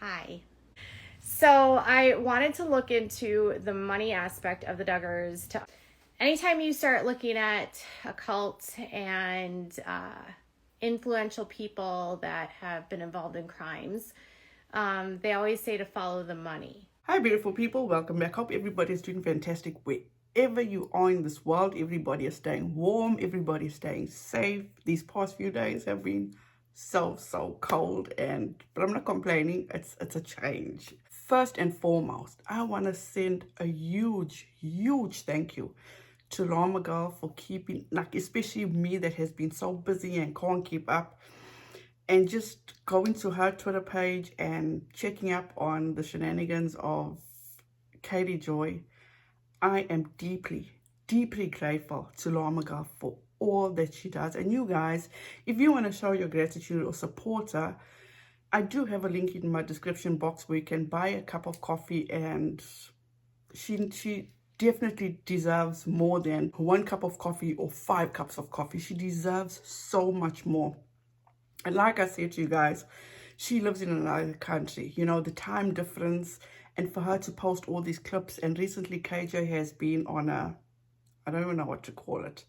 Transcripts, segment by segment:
Hi. So I wanted to look into the money aspect of the Duggars. Anytime you start looking at a cult and influential people that have been involved in crimes, they always say to follow the money. Hi, beautiful people. Welcome back. Hope everybody is doing fantastic wherever you are in this world. Everybody is staying warm. Everybody is staying safe. These past few days have been so cold, but I'm not complaining. It's a change. First and foremost, I want to send a huge thank you to Llama Girl for keeping, like, especially me that has been so busy and can't keep up, and just going to her Twitter page and checking up on the shenanigans of Katie Joy. I am deeply grateful to Llama Girl for all that she does. And you guys, if you want to show your gratitude or support her, I do have a link in my description box where you can buy a cup of coffee, and she definitely deserves more than 1 cup of coffee or 5 cups of coffee. She deserves so much more. And like I said to you guys, she lives in another country, you know, the time difference, and for her to post all these clips. And recently KJ has been on I don't even know what to call it.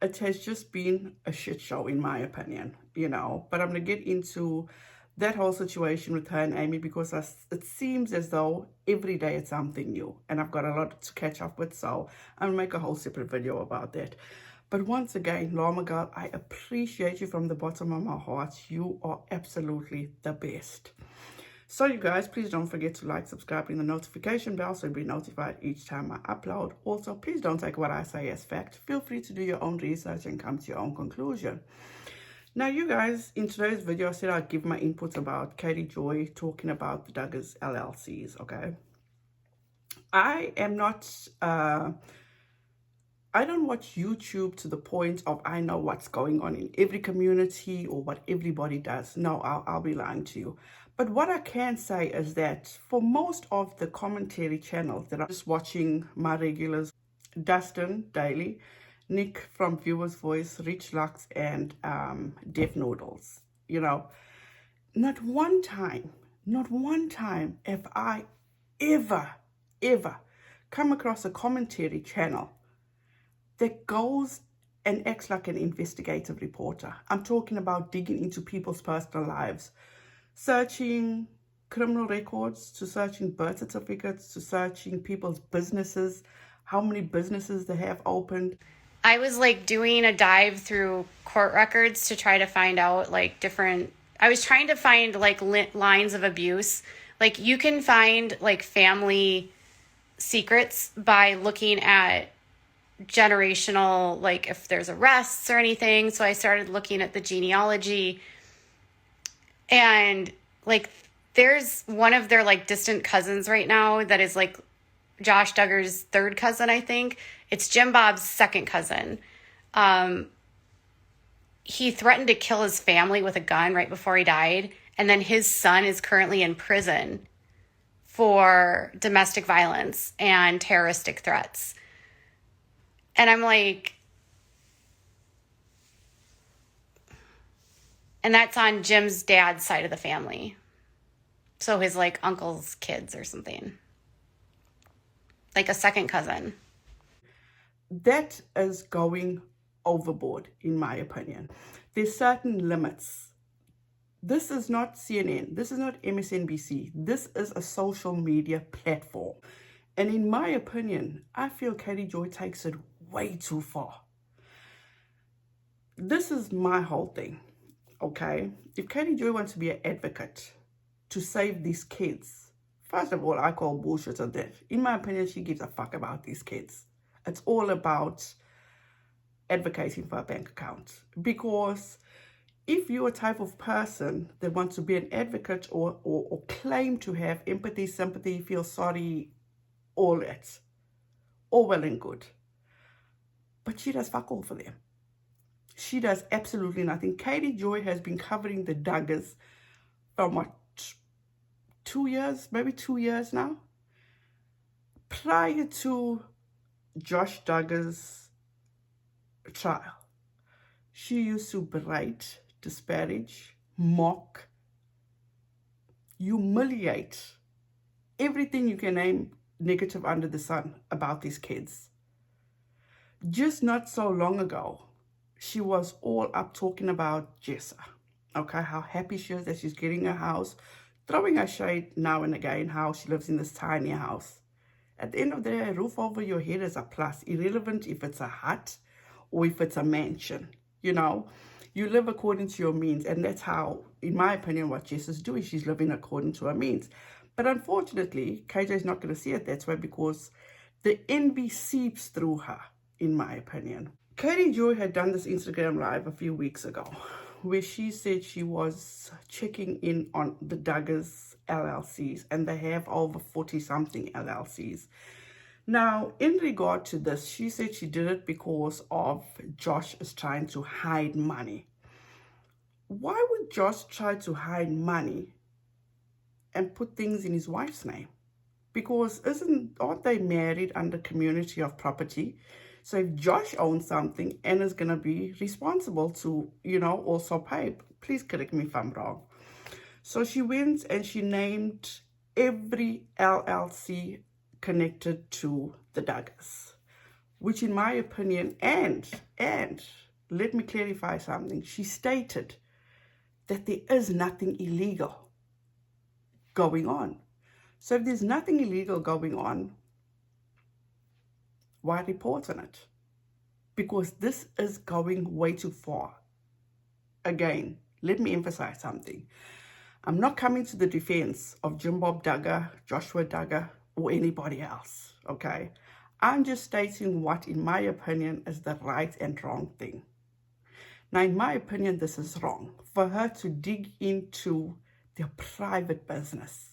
It has just been a shit show, in my opinion, you know. But I'm going to get into that whole situation with her and Amy, because it seems as though every day it's something new. And I've got a lot to catch up with, so I'm going to make a whole separate video about that. But once again, Llama Girl, I appreciate you from the bottom of my heart. You are absolutely the best. So you guys, please don't forget to like, subscribe, and the notification bell so you'll be notified each time I upload. Also, please don't take what I say as fact. Feel free to do your own research and come to your own conclusion. Now, you guys, in today's video, I said I'd give my input about Katie Joy talking about the Duggars LLCs, okay? I am not... I don't watch YouTube to the point of I know what's going on in every community or what everybody does. No, I'll be lying to you. But what I can say is that for most of the commentary channels that I'm just watching, my regulars, Dustin Daily, Nick from Viewer's Voice, Rich Lux, and Deaf Noodles, you know, not one time have I ever come across a commentary channel that goes and acts like an investigative reporter. I'm talking about digging into people's personal lives, searching criminal records, to searching birth certificates, to searching people's businesses, how many businesses they have opened. I was like doing a dive through court records to try to find out like I was trying to find like lines of abuse. Like you can find like family secrets by looking at generational, like if there's arrests or anything. So I started looking at the genealogy, and like there's one of their like distant cousins right now that is like Josh Duggar's third cousin, I think. It's Jim Bob's second cousin. He threatened to kill his family with a gun right before he died, and then his son is currently in prison for domestic violence and terroristic threats. And I'm like, and that's on Jim's dad's side of the family. So his like uncle's kids or something. Like a second cousin. That is going overboard, in my opinion. There's certain limits. This is not CNN. This is not MSNBC. This is a social media platform. And in my opinion, I feel Katie Joy takes it way too far. This is my whole thing, okay? If Katie Joy wants to be an advocate to save these kids, first of all, I call bullshit on that. In my opinion, she gives a fuck about these kids. It's all about advocating for a bank account. Because if you're a type of person that wants to be an advocate or claim to have empathy, sympathy, feel sorry, all that, all well and good. But she does fuck all for them. She does absolutely nothing. Katie Joy has been covering the Duggars for what, 2 years, maybe 2 years now? Prior to Josh Duggar's trial, she used to berate, disparage, mock humiliate everything you can name negative under the sun about these kids. Just not so long ago, she was all up talking about Jessa. Okay, how happy she is that she's getting a house, throwing her shade now and again how she lives in this tiny house. At the end of the day, a roof over your head is a plus, irrelevant if it's a hut or if it's a mansion. You know, you live according to your means, and that's how, in my opinion, what Jess is doing. She's living according to her means. But unfortunately, KJ is not going to see it that way because the envy seeps through her, in my opinion. Katie Joy had done this Instagram live a few weeks ago where she said she was checking in on the Duggars LLCs, and they have over 40-something LLCs. Now, in regard to this, she said she did it because of Josh is trying to hide money. Why would Josh try to hide money and put things in his wife's name? Because aren't they married under community of property? So if Josh owns something, Anna's going to be responsible to, also pay. Please correct me if I'm wrong. So she went and she named every LLC connected to the Duggars, which in my opinion, and let me clarify something. She stated that there is nothing illegal going on. So if there's nothing illegal going on, why report on it? Because this is going way too far. Again, let me emphasize something. I'm not coming to the defense of Jim Bob Duggar, Joshua Duggar, or anybody else, okay? I'm just stating what, in my opinion, is the right and wrong thing. Now, in my opinion, this is wrong. For her to dig into their private business.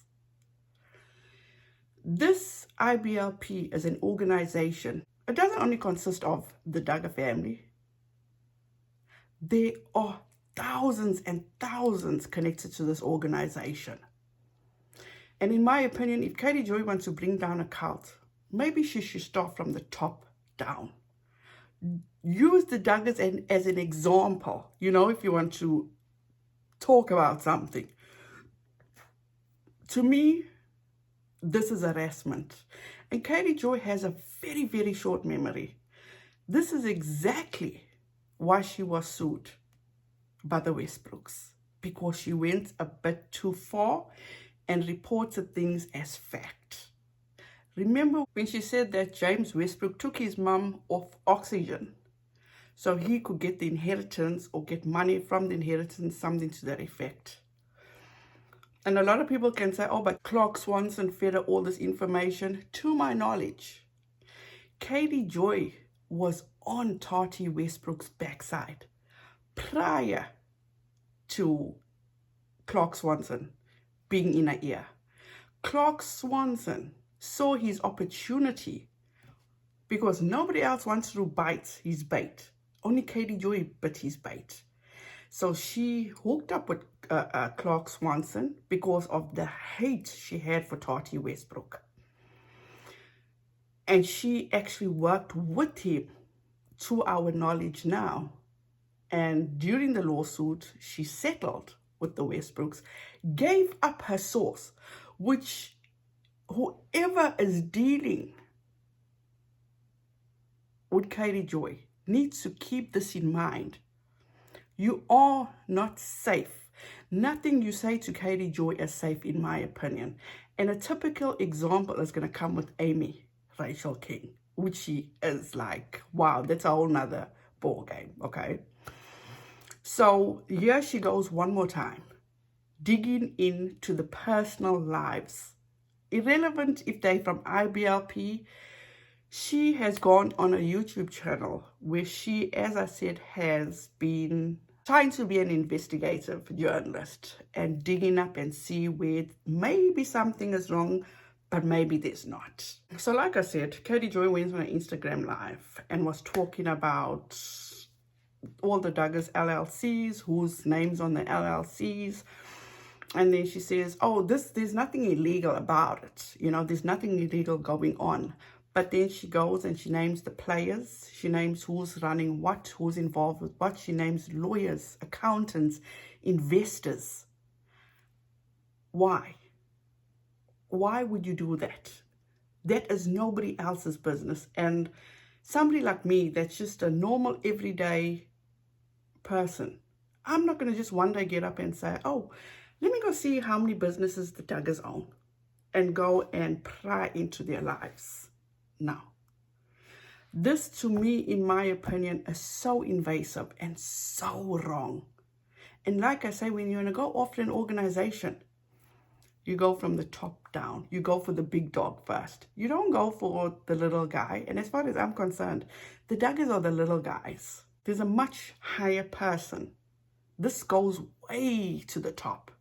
This IBLP is an organization. It doesn't only consist of the Duggar family. There are thousands and thousands connected to this organization. And in my opinion, if Katie Joy wants to bring down a cult, maybe she should start from the top down. Use the Duggars as an example, if you want to talk about something. To me, this is harassment. And Katie Joy has a very, very short memory. This is exactly why she was sued by the Westbrooks, because she went a bit too far and reported things as fact. Remember when she said that James Westbrook took his mum off oxygen so he could get the inheritance or get money from the inheritance, something to that effect. And a lot of people can say, oh, but Clark Swanson fed her all this information. To my knowledge, Katie Joy was on Tati Westbrook's backside prior to Clark Swanson being in her ear. Clark Swanson saw his opportunity because nobody else wants to bite his bait. Only Katie Joy bit his bait. So she hooked up with Clark Swanson because of the hate she had for Tati Westbrook. And she actually worked with him, to our knowledge now. And during the lawsuit, she settled with the Westbrooks, gave up her source, which whoever is dealing with Katie Joy needs to keep this in mind. You are not safe. Nothing you say to Katie Joy is safe, in my opinion. And a typical example is going to come with Amy Rachel King, which she is like, wow, that's a whole nother ball game, okay? So here she goes one more time, digging into the personal lives. Irrelevant if they're from IBLP, she has gone on a YouTube channel where she, as I said, has been trying to be an investigative journalist and digging up and see where maybe something is wrong, but maybe there's not. So like I said, Katie Joy went on an Instagram live and was talking about all the Duggars LLCs, whose names on the LLCs. And then she says, oh, there's nothing illegal about it. There's nothing illegal going on. But then she goes and she names the players. She names who's running what, who's involved with what. She names lawyers, accountants, investors. Why? why would you do that? That is nobody else's business. And somebody like me, that's just a normal, everyday person, I'm not going to just one day get up and say, oh, let me go see how many businesses the Duggars own and go and pry into their lives. No. This, to me, in my opinion, is so invasive and so wrong. And like I say, when you're going to go after an organization, you go from the top down. You go for the big dog first. You don't go for the little guy. And as far as I'm concerned, the Duggars are the little guys. There's a much higher person. This goes way to the top.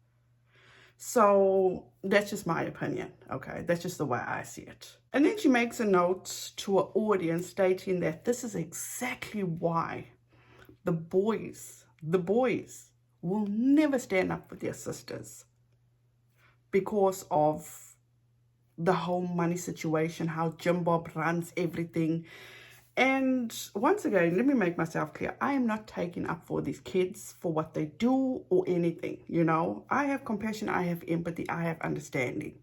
So that's just my opinion, okay? That's just the way I see it. And then she makes a note to her audience stating that this is exactly why the boys will never stand up for their sisters, because of the whole money situation, how Jim Bob runs everything. And once again, let me make myself clear. I am not taking up for these kids for what they do or anything, you know. I have compassion, I have empathy, I have understanding.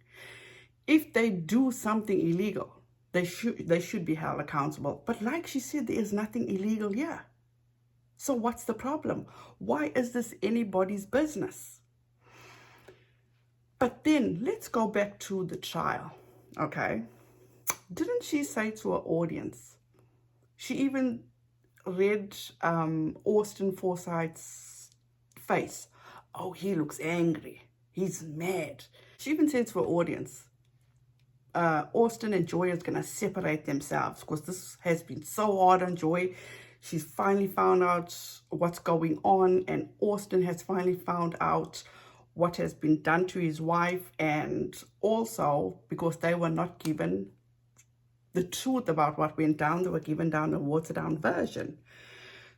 If they do something illegal, they should be held accountable. But like she said, there is nothing illegal here. So what's the problem? Why is this anybody's business? But then let's go back to the trial, okay? Didn't she say to her audience, she even read Austin Forsythe's face. Oh, he looks angry. He's mad. She even said to her audience, Austin and Joy is going to separate themselves because this has been so hard on Joy. She's finally found out what's going on, and Austin has finally found out what has been done to his wife, and also because they were not given the truth about what went down, they were given down a watered down version.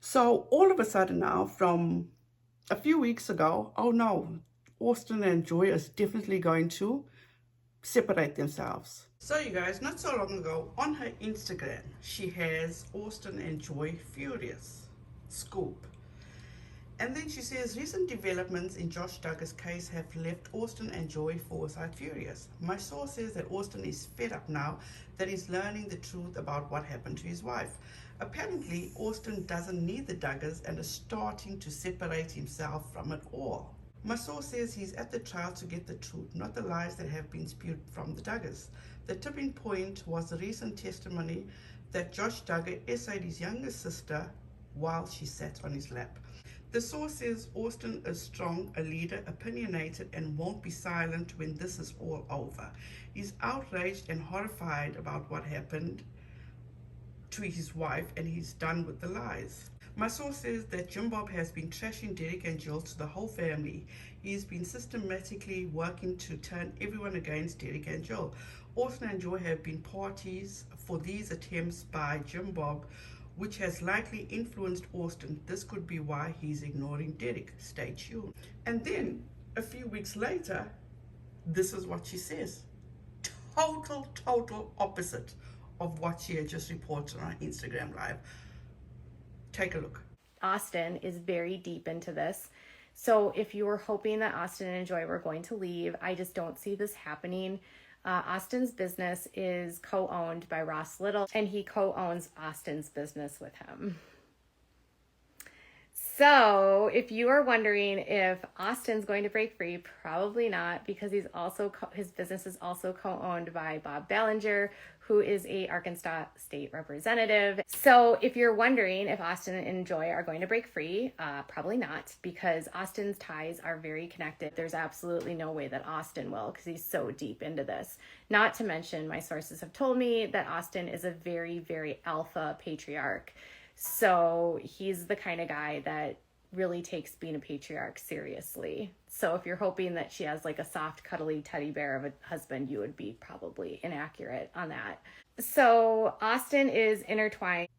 So all of a sudden now, from a few weeks ago, oh no, Austin and Joy is definitely going to separate themselves. So you guys, not so long ago on her Instagram, she has Austin and Joy furious. Scoop. And then she says, recent developments in Josh Duggars' case have left Austin and Joy Forsythe furious. My source says that Austin is fed up now that he's learning the truth about what happened to his wife. Apparently, Austin doesn't need the Duggars and is starting to separate himself from it all. My source says he's at the trial to get the truth, not the lies that have been spewed from the Duggars. The tipping point was the recent testimony that Josh Duggar essayed his younger sister while she sat on his lap. The source says Austin is strong, a leader, opinionated, and won't be silent when this is all over. He's outraged and horrified about what happened to his wife, and he's done with the lies. My source says that Jim Bob has been trashing Derek and Jill to the whole family. He's been systematically working to turn everyone against Derek and Jill. Austin and Joy have been parties for these attempts by Jim Bob, which has likely influenced Austin. This could be why he's ignoring Derek. Stay tuned. And then a few weeks later, this is what she says. Total opposite of what she had just reported on Instagram Live. Take a look. Austin is very deep into this. So if you were hoping that Austin and Joy were going to leave, I just don't see this happening. Austin's business is co-owned by Ross Little, and he co-owns Austin's business with him. So if you are wondering if Austin's going to break free, probably not, because he's also his business is also co-owned by Bob Ballinger, who is a Arkansas state representative. So if you're wondering if Austin and Joy are going to break free, probably not, because Austin's ties are very connected. There's absolutely no way that Austin will, because he's so deep into this. Not to mention, my sources have told me that Austin is a very, very alpha patriarch. So he's the kind of guy that really takes being a patriarch seriously. So if you're hoping that she has like a soft, cuddly teddy bear of a husband, you would be probably inaccurate on that. So Austin is intertwined.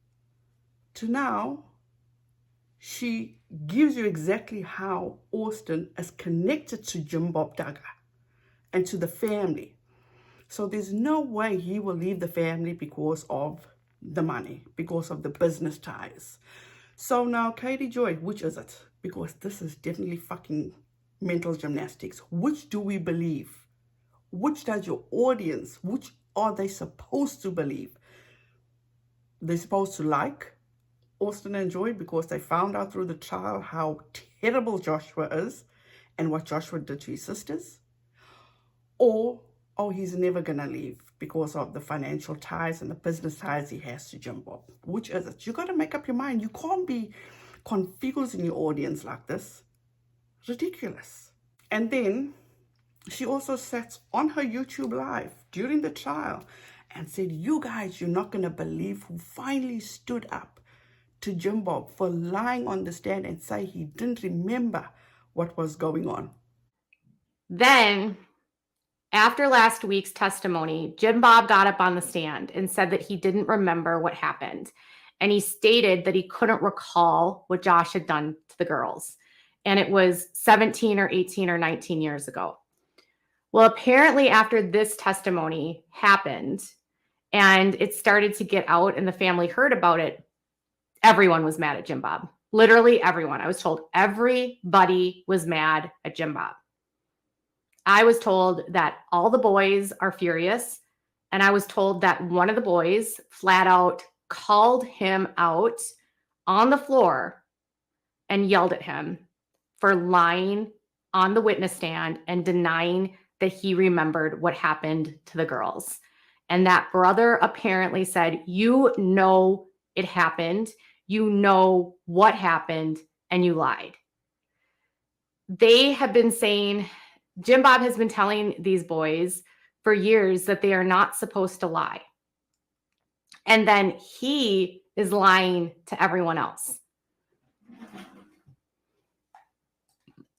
To now, she gives you exactly how Austin is connected to Jim Bob Duggar and to the family. So there's no way he will leave the family because of the money, because of the business ties. So now, Katie Joy, which is it? Because this is definitely fucking mental gymnastics. Which do we believe? Which does your audience, which are they supposed to believe? They're supposed to like Austin and Joy because they found out through the trial how terrible Joshua is and what Joshua did to his sisters? Or, oh, he's never going to leave because of the financial ties and the business ties he has to Jim Bob. Which is it? You got to make up your mind. You can't be confusing your audience like this. Ridiculous. And then she also sat on her YouTube live during the trial and said, you guys, you're not going to believe who finally stood up to Jim Bob for lying on the stand and say he didn't remember what was going on. Then, after last week's testimony, Jim Bob got up on the stand and said that he didn't remember what happened. And he stated that he couldn't recall what Josh had done to the girls. And it was 17 or 18 or 19 years ago. Well, apparently after this testimony happened and it started to get out and the family heard about it, everyone was mad at Jim Bob. Literally everyone. I was told everybody was mad at Jim Bob. I was told that all the boys are furious. And I was told that one of the boys flat out called him out on the floor and yelled at him for lying on the witness stand and denying that he remembered what happened to the girls. And that brother apparently said, you know it happened. You know what happened, and you lied. They have been saying, Jim Bob has been telling these boys for years that they are not supposed to lie. And then he is lying to everyone else.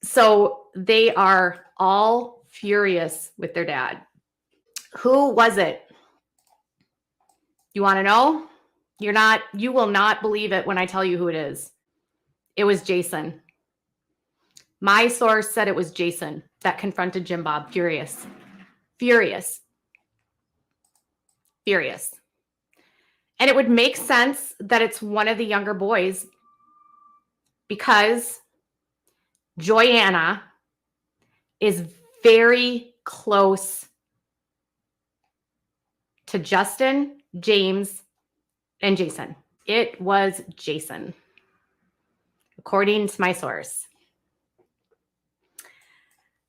So they are all furious with their dad. Who was it? You want to know? You will not believe it when I tell you who it is. It was Jason. My source said it was Jason that confronted Jim Bob, furious. Furious. Furious. And it would make sense that it's one of the younger boys because Joyanna is very close to Justin, James, and Jason. It was Jason, according to my source.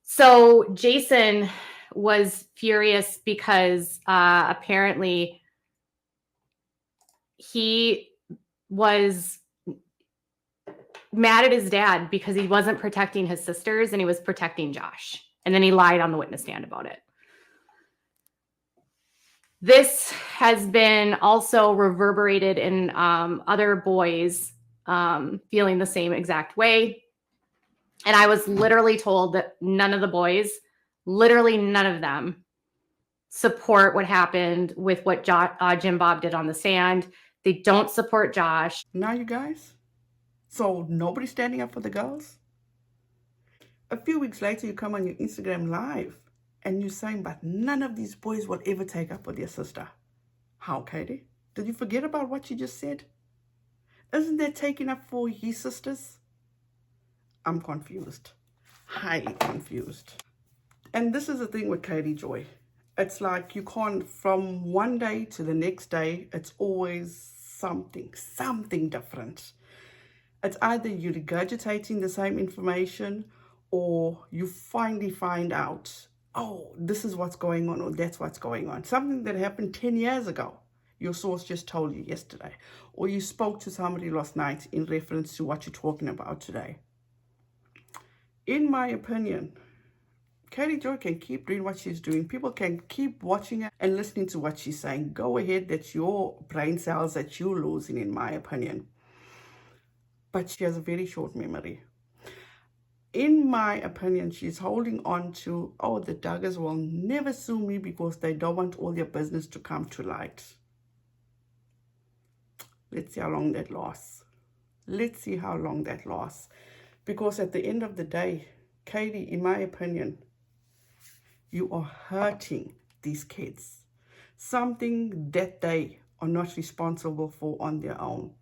So Jason was furious because apparently he was mad at his dad because he wasn't protecting his sisters and he was protecting Josh. And then he lied on the witness stand about it. This has been also reverberated in other boys feeling the same exact way. And I was literally told that none of the boys, literally none of them, support what happened with what Jim Bob did on the sand. They don't support Josh. Now, you guys, so nobody's standing up for the girls? A few weeks later, you come on your Instagram live and you're saying, but none of these boys will ever take up for their sister. How, Katie? Did you forget about what you just said? Isn't that taking up for his sisters? I'm confused. Highly confused. And this is the thing with Katie Joy. It's like you can't, from one day to the next day, it's always something different. It's either you're regurgitating the same information or you finally find out, oh, this is what's going on or that's what's going on. Something that happened 10 years ago. Your source just told you yesterday. Or you spoke to somebody last night in reference to what you're talking about today. In my opinion, Katie Joy can keep doing what she's doing. People can keep watching her and listening to what she's saying. Go ahead, that's your brain cells that you're losing, in my opinion. But she has a very short memory. In my opinion, she's holding on to, oh, the Duggars will never sue me because they don't want all their business to come to light. Let's see how long that lasts. Let's see how long that lasts. Because at the end of the day, Katie, in my opinion, you are hurting these kids. Something that they are not responsible for on their own.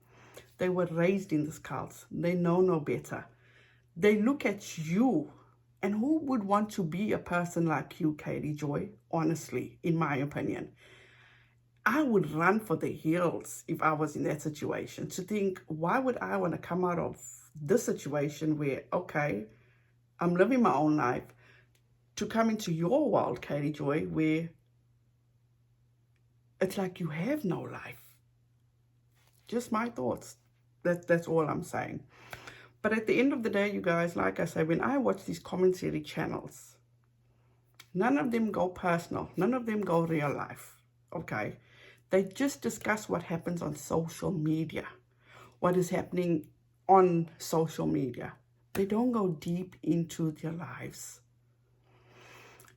They were raised in this cult. They know no better. They look at you And who would want to be a person like you, Katie Joy? Honestly, in my opinion, I would run for the hills if I was in that situation, to think, why would I want to come out of this situation where, okay, I'm living my own life, to come into your world, Katie Joy, where it's like you have no life. Just my thoughts. That's all I'm saying. But at the end of the day, you guys, like I say, when I watch these commentary channels, none of them go personal. None of them go real life, okay? They just discuss what happens on social media, what is happening on social media. They don't go deep into their lives.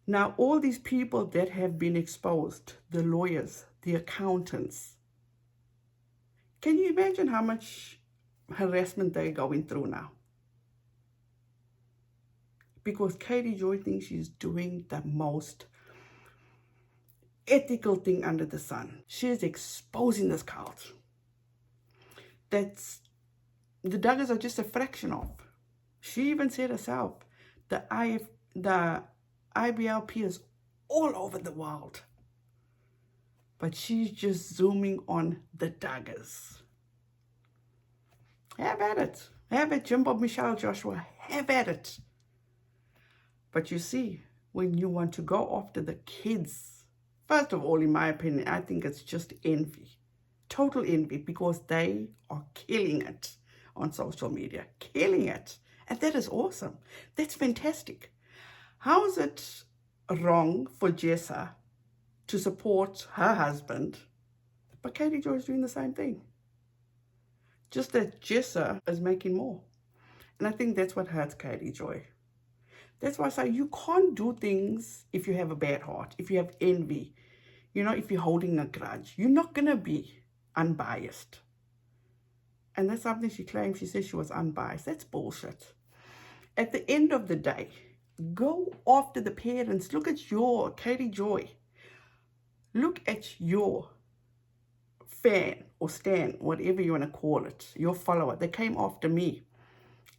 Now, all these people that have been exposed, the lawyers, the accountants, can you imagine how much harassment they're going through now? Because Katie Joy thinks she's doing the most ethical thing under the sun. She is exposing this cult. That's the Duggars are just a fraction of. She even said herself, the IBLP is all over the world. But she's just zooming on the Duggars. Have at it. Have it, Jim Bob, Michelle, Joshua. Have at it. But you see, when you want to go after the kids, first of all, in my opinion, I think it's just envy. Total envy, because they are killing it on social media. Killing it. And that is awesome. That's fantastic. How is it wrong for Jessa to support her husband, but Katie Joy is doing the same thing? Just that Jessa is making more. And I think that's what hurts Katie Joy. That's why I say you can't do things if you have a bad heart, if you have envy, you know, if you're holding a grudge. You're not going to be unbiased. And that's something she claims. She says she was unbiased. That's bullshit. At the end of the day, go after the parents. Look at your Katie Joy. Look at your fan or stan, whatever you want to call it, your follower. They came after me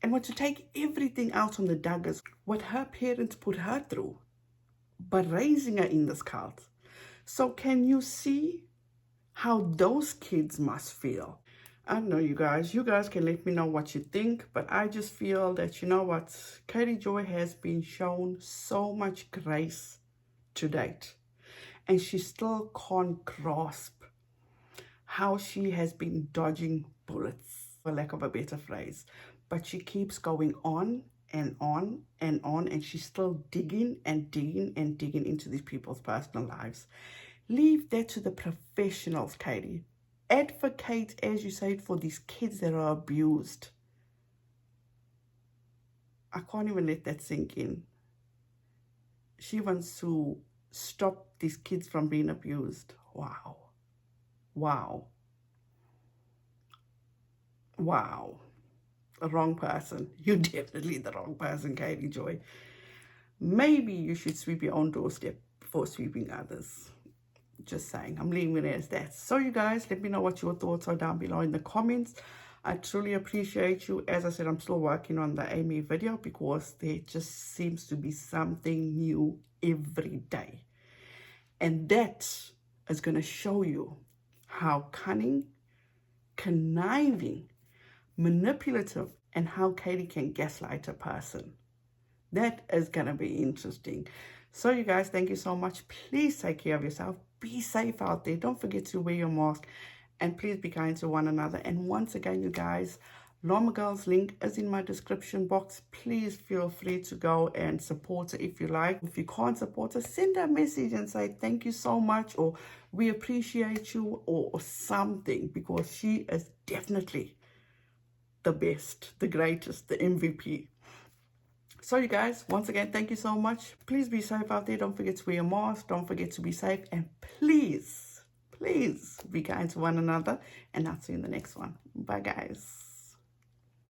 and want to take everything out on the Duggars, what her parents put her through, but raising her in this cult. So can you see how those kids must feel? I don't know, you guys can let me know what you think, but I just feel that, you know what, Katie Joy has been shown so much grace to date, and she still can't grasp how she has been dodging bullets, for lack of a better phrase. But she keeps going on and on and on, and she's still digging and digging and digging into these people's personal lives. Leave that to the professionals, Katie. Advocate, as you say, for these kids that are abused. I can't even let that sink in. She wants to stop these kids from being abused. Wow. Wow. Wow. The wrong person. You're definitely the wrong person, Katie Joy. Maybe you should sweep your own doorstep before sweeping others. Just saying. I'm leaving it as that. So you guys, let me know what your thoughts are down below in the comments. I truly appreciate you. As I said, I'm still working on the Amy video because there just seems to be something new every day. And that is going to show you how cunning, conniving, manipulative, and how Katie can gaslight a person. That is going to be interesting. So you guys, thank you so much. Please take care of yourself. Be safe out there. Don't forget to wear your mask. And please be kind to one another. And once again, you guys, Llama Girl's link is in my description box. Please feel free to go and support her if you like. If you can't support her, send her a message and say thank you so much, or we appreciate you, or something, because she is definitely the best, the greatest, the MVP. So you guys, once again, thank you so much. Please be safe out there. Don't forget to wear your mask. Don't forget to be safe. And please be kind to one another. And I'll see you in the next one. Bye, guys.